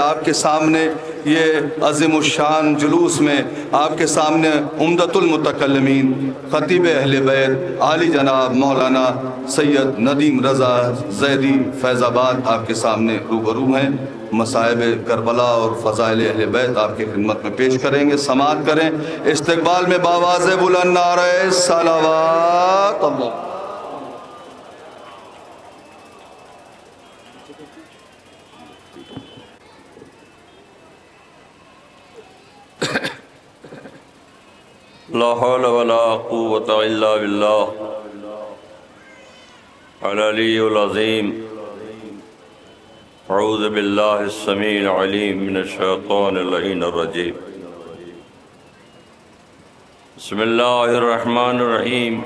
آپ کے سامنے یہ عظیم الشان جلوس میں آپ کے سامنے عمدۃ المتکلمین خطیب اہل بیت عالی جناب مولانا سید ندیم رضا زیدی فیض آباد آپ کے سامنے روبرو ہیں، مصائب کربلا اور فضائل اہل بیت آپ کی خدمت میں پیش کریں گے، سماعت کریں۔ استقبال میں باواز بلند نعرہ صلوات اللہ۔ لا حول ولا قوة الا باللہ العلی العظیم۔ اعوذ باللہ السمیع العلیم من الشیطان اللعین الرجیم۔ بسم اللہ الرحمن الرحیم۔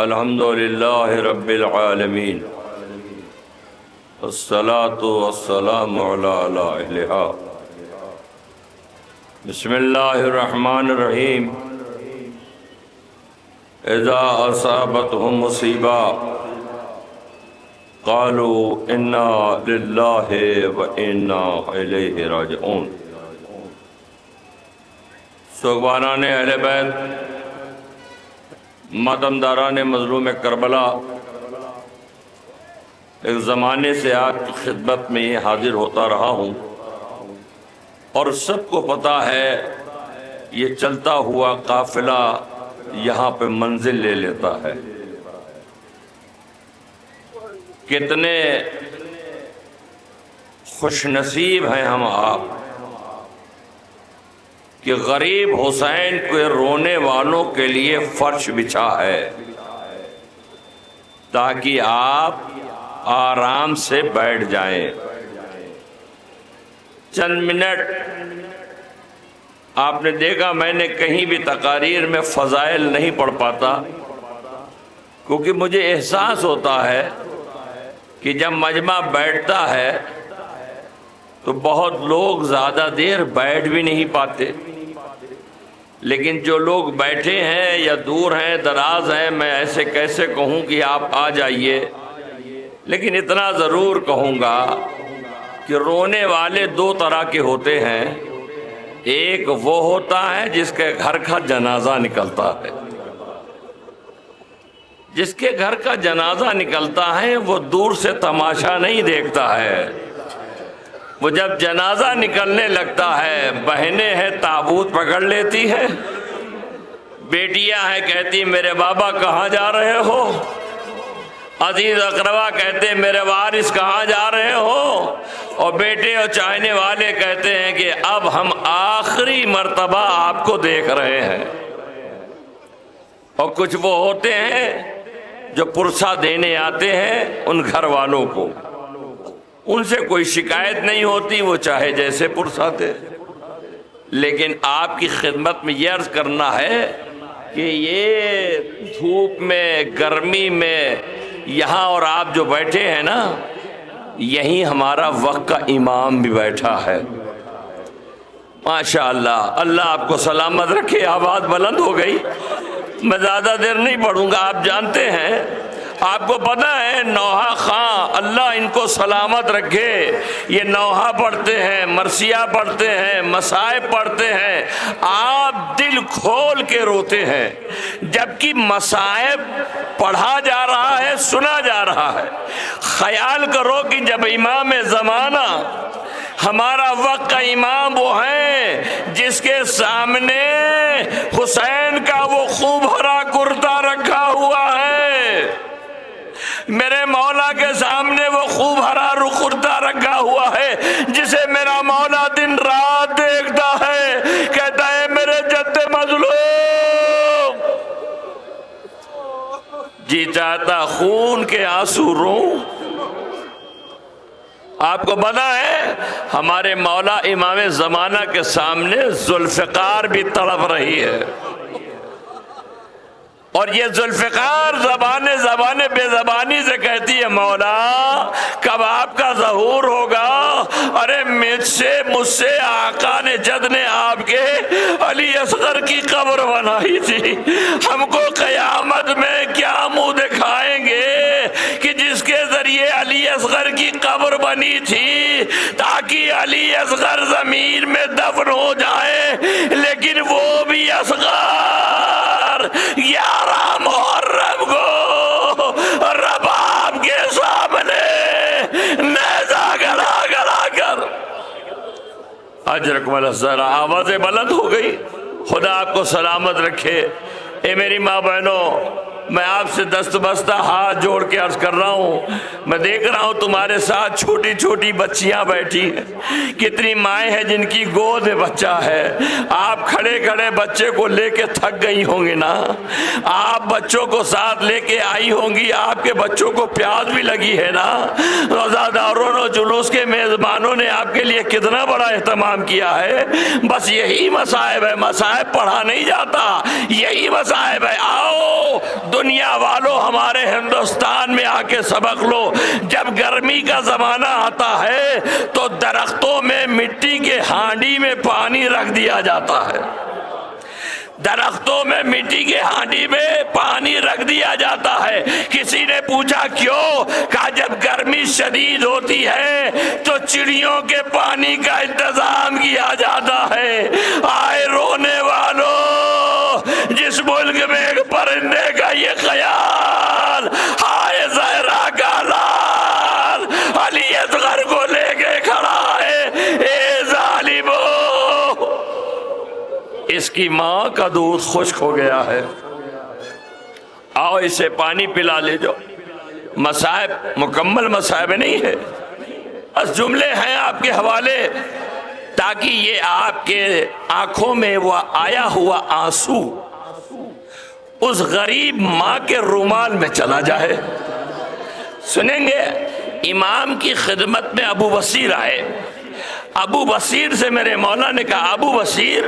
الحمد للہ رب العالمین، والصلاة والسلام علی اہلہا۔ بسم اللہ الرحمن الرحیم۔ اذا اصابتهم مصیبہ قالوا انا للہ وانا الیہ راجعون۔ سوگواران اہل بیت، ماتمداران مظلوم کربلا، ایک زمانے سے آپ کی خدمت میں یہ حاضر ہوتا رہا ہوں، اور سب کو پتہ ہے یہ چلتا ہوا قافلہ یہاں پہ منزل لے لیتا ہے۔ کتنے خوش نصیب ہیں ہم آپ کہ غریب حسین کے رونے والوں کے لیے فرش بچھا ہے تاکہ آپ آرام سے بیٹھ جائیں۔ چند منٹ آپ نے دیکھا میں نے کہیں بھی تقاریر میں فضائل نہیں پڑھ پاتا، کیونکہ مجھے احساس ہوتا ہے کہ جب مجمع بیٹھتا ہے تو بہت لوگ زیادہ دیر بیٹھ بھی نہیں پاتے، لیکن جو لوگ بیٹھے ہیں یا دور ہیں دراز ہیں، میں ایسے کیسے کہوں کہ آپ آ جائیے، لیکن اتنا ضرور کہوں گا کہ رونے والے دو طرح کے ہوتے ہیں۔ ایک وہ ہوتا ہے جس کے گھر کا جنازہ نکلتا ہے، جس کے گھر کا جنازہ نکلتا ہے وہ دور سے تماشا نہیں دیکھتا ہے، وہ جب جنازہ نکلنے لگتا ہے بہنیں ہیں تابوت پکڑ لیتی ہے، بیٹیاں ہیں کہتی میرے بابا کہاں جا رہے ہو، عزیز اقربا کہتے میرے وارث کہاں جا رہے ہو، اور بیٹے اور چاہنے والے کہتے ہیں کہ اب ہم آخری مرتبہ آپ کو دیکھ رہے ہیں۔ اور کچھ وہ ہوتے ہیں جو پرسہ دینے آتے ہیں ان گھر والوں کو، ان سے کوئی شکایت نہیں ہوتی، وہ چاہے جیسے پرسہ دے، لیکن آپ کی خدمت میں یہ عرض کرنا ہے کہ یہ دھوپ میں گرمی میں یہاں اور آپ جو بیٹھے ہیں نا، یہیں ہمارا وقت کا امام بھی بیٹھا ہے۔ ماشاءاللہ، اللہ آپ کو سلامت رکھے۔ آواز بلند ہو گئی، میں زیادہ دیر نہیں پڑھوں گا۔ آپ جانتے ہیں، آپ کو پتہ ہے نوحہ خان، اللہ ان کو سلامت رکھے، یہ نوحہ پڑھتے ہیں، مرثیہ پڑھتے ہیں، مصائب پڑھتے ہیں، آپ دل کھول کے روتے ہیں، جبکہ مصائب پڑھا جا رہا ہے، سنا جا رہا ہے۔ خیال کرو کہ جب امام زمانہ، ہمارا وقت کا امام وہ ہیں جس کے سامنے حسین کا وہ خوب ہرا کرتا رکھا ہوا ہے، میرے مولا کے سامنے وہ خوب ہرا کرتا رکھا ہوا ہے جسے میرا مولا دن رات دیکھتا ہے، کہتا ہے میرے جد مظلوم، جی چاہتا خون کے آنسو روں۔ آپ کو پتہ ہے ہمارے مولا امام زمانہ کے سامنے ذوالفقار بھی تڑپ رہی ہے، اور یہ ذوالفقار زبانے بے زبانی سے کہتی ہے مولا کب آپ کا ظہور ہوگا؟ ارے مجھ سے آقا نے جد نے آپ کے علی اصغر کی قبر بنائی تھی، ہم کو قیامت میں کیا منہ دکھائیں گے کہ جس کے ذریعے علی اصغر کی قبر بنی تھی تاکہ علی اصغر زمین میں دفن ہو جائے، لیکن وہ بھی اصغر 11 محرم کو رباب کے سامنے نیزہ گڑا گڑا کر اجرکم اللہ ذرا آوازیں بلند ہو گئی۔ خدا آپ کو سلامت رکھے۔ اے میری ماں بہنوں، میں آپ سے دست بستہ ہاتھ جوڑ کے عرض کر رہا ہوں، میں دیکھ رہا ہوں تمہارے ساتھ چھوٹی چھوٹی بچیاں بیٹھی ہیں، کتنی مائیں ہیں جن کی گود میں بچہ ہے۔ آپ کھڑے کھڑے بچے کو لے کے تھک گئی ہوں گی نا، آپ بچوں کو ساتھ لے کے آئی ہوں گی، آپ کے بچوں کو پیاس بھی لگی ہے نا۔ روزاداروں اور جلوس کے میزبانوں نے آپ کے لیے کتنا بڑا اہتمام کیا ہے۔ بس یہی مصائب ہے، مصائب پڑھا نہیں جاتا، یہی مصائب ہے۔ آؤ دنیا والوں، ہمارے ہندوستان میں آ کے سبق لو۔ جب گرمی کا زمانہ آتا ہے تو درختوں میں مٹی کے ہانڈی میں پانی رکھ دیا جاتا ہے، درختوں میں مٹی کے ہانڈی میں پانی رکھ دیا جاتا ہے۔ کسی نے پوچھا کیوں؟ کہا جب گرمی شدید ہوتی ہے تو چڑیوں کے پانی کا انتظام کیا جاتا ہے۔ آئے رونے والوں، جس ملک میں ایک پرندے کا یہ خیال، ہائے زہرا کا لال علی اصغر کو لے کے کھڑا ہے، اے ظالمو، اس کی ماں کا دودھ خشک ہو گیا ہے، آؤ اسے پانی پلا لے جاؤ۔ مصائب مکمل مصائب نہیں ہے، بس جملے ہیں آپ کے حوالے تاکہ یہ آپ کے آنکھوں میں وہ آیا ہوا آنسو اس غریب ماں کے رومال میں چلا جائے۔ سنیں گے، امام کی خدمت میں ابو بصیر آئے۔ ابو بصیر سے میرے مولا نے کہا، ابو بصیر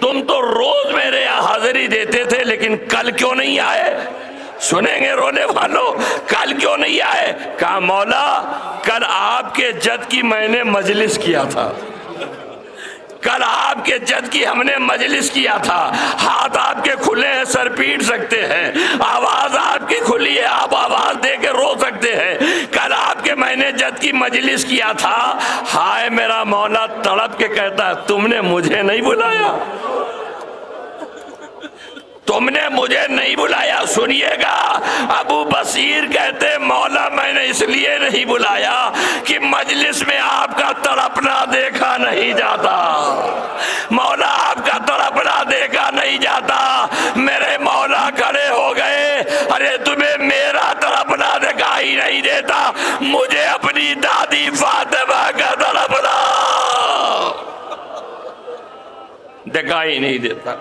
تم تو روز میرے یہاں حاضری دیتے تھے، لیکن کل کیوں نہیں آئے؟ سنیں گے رونے والوں، کل کیوں نہیں آئے؟ کہا مولا کل آپ کے جد کی میں نے مجلس کیا تھا، کل آپ کے جد کی ہم نے مجلس کیا تھا، ہاتھ آپ کے کھلے ہیں سر پیٹ سکتے ہیں، آواز آپ کی کھلی ہے آپ آواز دے کے رو سکتے ہیں، کل آپ کے میں نے جد کی مجلس کیا تھا۔ ہائے میرا مولا تڑپ کے کہتا ہے تم نے مجھے نہیں بلایا، تم نے مجھے نہیں بلایا۔ سنیے گا، ابو بصیر کہتے مولا میں نے اس لیے نہیں بلایا کہ مجلس میں آپ کا تڑپنا دیکھا نہیں جاتا، مولا آپ کا تڑپنا دیکھا نہیں جاتا۔ میرے مولا کھڑے ہو گئے، ارے تمہیں میرا تڑپنا دکھائی نہیں دیتا، مجھے اپنی دادی فاطمہ کا تڑپنا دکھائی نہیں دیتا۔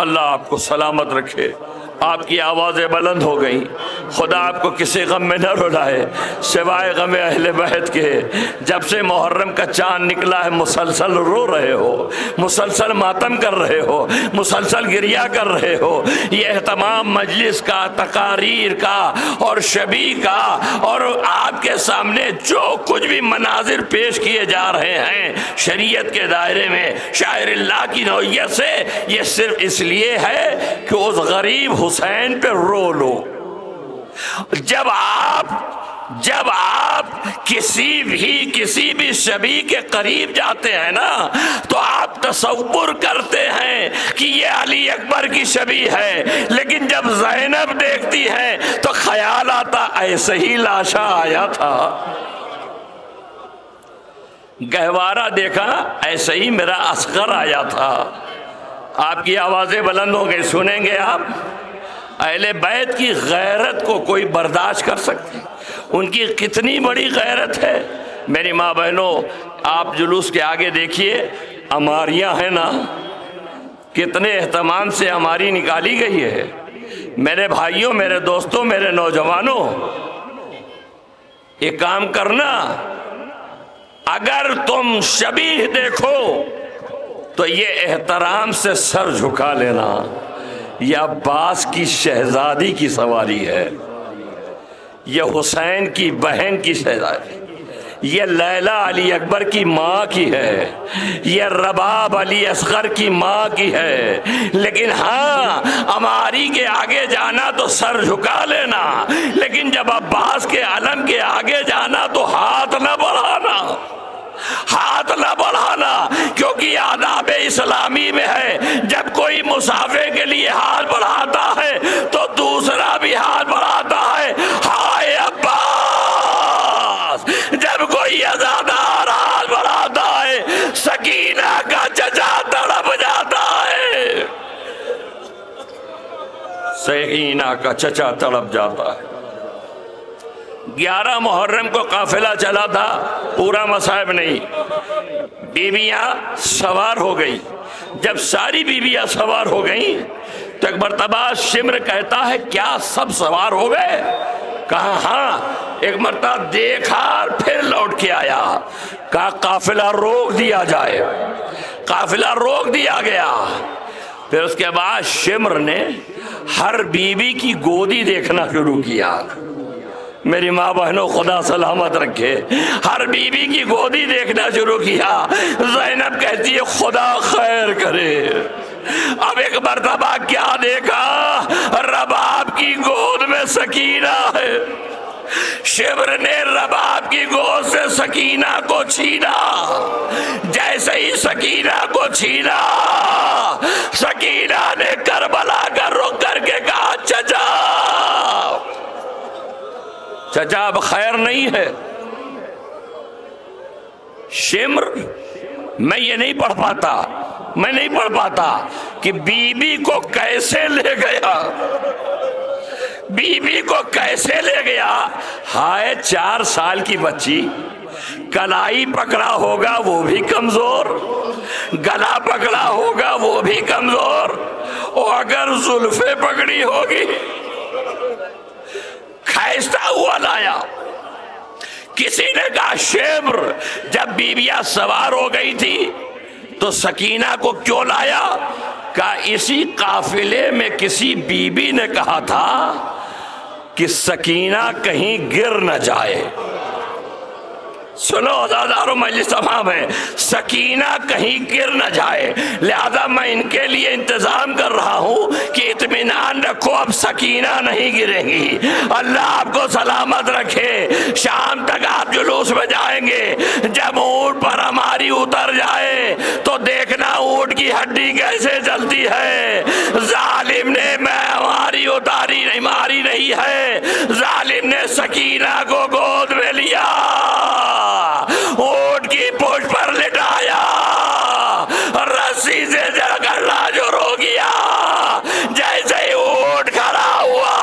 اللہ آپ کو سلامت رکھے۔ آپ کی آوازیں بلند ہو گئیں، خدا آپ کو کسی غم میں نہ رلائے سوائے غم اہل بیت کے۔ جب سے محرم کا چاند نکلا ہے مسلسل رو رہے ہو، مسلسل ماتم کر رہے ہو، مسلسل گریہ کر رہے ہو۔ یہ اہتمام مجلس کا، تقاریر کا اور شبی کا، اور آپ کے سامنے جو کچھ بھی مناظر پیش کیے جا رہے ہیں شریعت کے دائرے میں شاعر اللہ کی نوعیت سے، یہ صرف اس لیے ہے کہ اس غریب حسین پہ رو لو۔ جب آپ کسی بھی شبی کے قریب جاتے ہیں نا تو آپ تصور کرتے ہیں کہ یہ علی اکبر کی شبی ہے، لیکن جب زینب دیکھتی ہیں تو خیال آتا ایسے ہی لاشا آیا تھا، گہوارہ دیکھا ایسے ہی میرا اصغر آیا تھا۔ آپ کی آوازیں بلند ہو گئی۔ سنیں گے آپ، اہل بیت کی غیرت کو کوئی برداشت کر سکتے؟ ان کی کتنی بڑی غیرت ہے۔ میری ماں بہنوں، آپ جلوس کے آگے دیکھیے، اماریاں ہیں نا، کتنے اہتمام سے اماری نکالی گئی ہے۔ میرے بھائیوں، میرے دوستوں، میرے نوجوانوں، ایک کام کرنا، اگر تم شبیہ دیکھو تو یہ احترام سے سر جھکا لینا، یہ عباس کی شہزادی کی سواری ہے، یہ حسین کی بہن کی شہزادی، یہ لیلہ علی اکبر کی ماں کی ہے، یہ رباب علی اصغر کی ماں کی ہے۔ لیکن ہاں، اماری کے آگے جانا تو سر جھکا لینا، لیکن جب عباس کے علم کے آگے جانا تو ہاتھ نہ بڑھانا، ہاتھ نہ بڑھانا، کیونکہ آداب اسلامی میں ہے جب کوئی مسافے کے لیے ہاتھ بڑھاتا ہے تو دوسرا بھی ہاتھ بڑھاتا ہے، ہائے عباس۔ جب کوئی عزادار ہاتھ بڑھاتا ہے سکینہ کا چچا تڑپ جاتا ہے، سکینہ کا چچا تڑپ جاتا ہے۔ 11 محرم کو قافلہ چلا تھا، پورا مصائب نہیں، بیویاں سوار ہو گئی۔ جب ساری بیویاں سوار ہو گئیں تو ایک مرتبہ شمر کہتا ہے کیا سب سوار ہو گئے؟ کہا ہاں۔ ایک مرتبہ دیکھا اور پھر لوٹ کے آیا، کہا قافلہ روک دیا جائے۔ قافلہ روک دیا گیا۔ پھر اس کے بعد شمر نے ہر بیوی کی گودی دیکھنا شروع کیا۔ میری ماں بہنوں خدا سلامت رکھے، ہر بیوی کی گودی دیکھنا شروع کیا۔ زینب کہتی ہے خدا خیر کرے۔ اب ایک مرتبہ کیا دیکھا؟ رباب کی گود میں سکینہ ہے۔ شمر نے رباب کی گود سے سکینہ کو چھینا۔ جیسے ہی سکینہ کو چھینا، سکینہ نے کربلا کا رخ کر کے کہا چچا، چچا اب خیر نہیں ہے۔ شمر میں یہ نہیں پڑھ پاتا کہ بی بی کو کیسے لے گیا، بی بی کو کیسے لے گیا۔ ہائے 4 سال کی بچی، کلائی پکڑا ہوگا وہ بھی کمزور، گلا پکڑا ہوگا وہ بھی کمزور، اور اگر زلفیں پکڑی ہوگی کھیستا ہوا لایا۔ کسی نے کہا شمر جب بیویاں سوار ہو گئی تھی تو سکینہ کو کیوں لایا؟ کہا اسی قافلے میں کسی بیوی نے کہا تھا کہ سکینہ کہیں گر نہ جائے۔ سنو عزادارو مجلس تمام ہے، سکینہ کہیں گر نہ جائے، لہذا میں ان کے لیے انتظام کر رہا ہوں کہ اطمینان رکھو اب سکینہ نہیں گریں گی۔ اللہ آپ کو سلامت رکھے۔ شام تک آپ جلوس میں جائیں گے، جب اونٹ پر ہماری اتر جائے تو دیکھنا اونٹ کی ہڈی کیسے چلتی ہے۔ ظالم نے ہماری اتاری نہیں، ماری نہیں ہے، ظالم نے سکینہ کو گود میں لیا، اونٹ کی پوچھ پر لٹایا، رسی سے جکڑنا شروع ہو گیا۔ جیسے ہی اونٹ کھڑا ہوا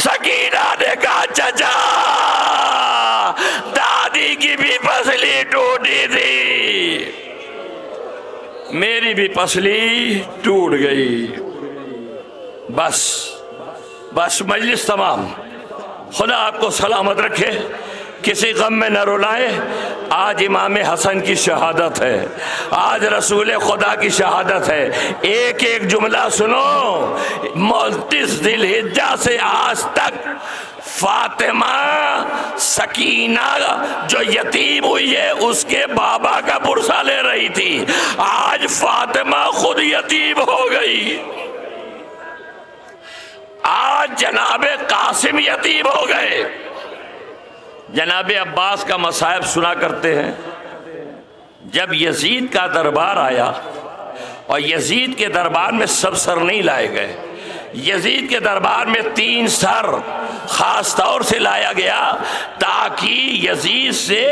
سکینہ نے کہا چچا، دادی کی بھی پسلی ٹوٹی تھی، میری بھی پسلی ٹوٹ گئی۔ بس مجلس تمام، خدا آپ کو سلامت رکھے، کسی غم میں نہ رلائے۔ آج امام حسن کی شہادت ہے، آج رسول خدا کی شہادت ہے۔ ایک ایک جملہ سنو۔ 29 ذی الحجہ سے آج تک فاطمہ سکینہ جو یتیم ہوئی ہے اس کے بابا کا پرسہ لے رہی تھی، آج فاطمہ خود یتیم ہو گئی۔ آج جناب قاسم یتیم ہو گئے۔ جناب عباس کا مصائب سنا کرتے ہیں، جب یزید کا دربار آیا اور یزید کے دربار میں سب سر نہیں لائے گئے، یزید کے دربار میں 3 سر خاص طور سے لایا گیا تاکہ یزید سے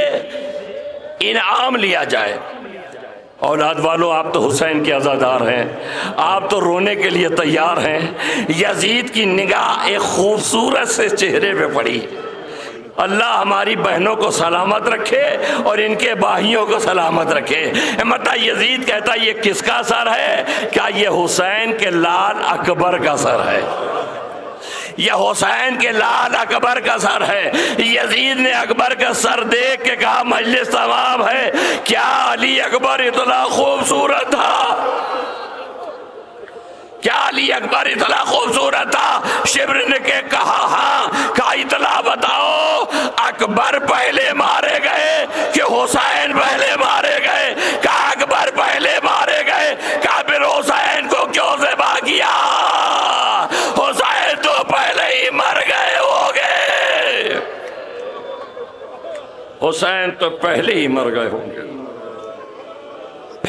انعام لیا جائے۔ اولاد والوں، آپ تو حسین کے عزادار ہیں، آپ تو رونے کے لیے تیار ہیں۔ یزید کی نگاہ ایک خوبصورت سے چہرے پہ پڑی۔ اللہ ہماری بہنوں کو سلامت رکھے اور ان کے بھائیوں کو سلامت رکھے۔ مطلب یزید کہتا یہ کس کا سر ہے؟ کیا یہ حسین کے لال اکبر کا سر ہے، یہ حسین کے لال اکبر کا سر ہے۔ یزید نے اکبر کا سر دیکھ کے کہا مجلس تمام ہے، کیا علی اکبر اتنا خوبصورت تھا؟ کیا علی اکبر اتنا خوبصورت تھا؟ شمر نے کہا ہاں۔ کہا اطلاع بتاؤ، اکبر پہلے مارے گئے کہ حسین پہلے مارے گئے؟ کہا اکبر پہلے مارے گئے۔ کہا پھر حسین کو کیوں ذبح کیا؟ حسین تو پہلے ہی مر گئے ہوگے، حسین تو پہلے ہی مر گئے ہوں گے۔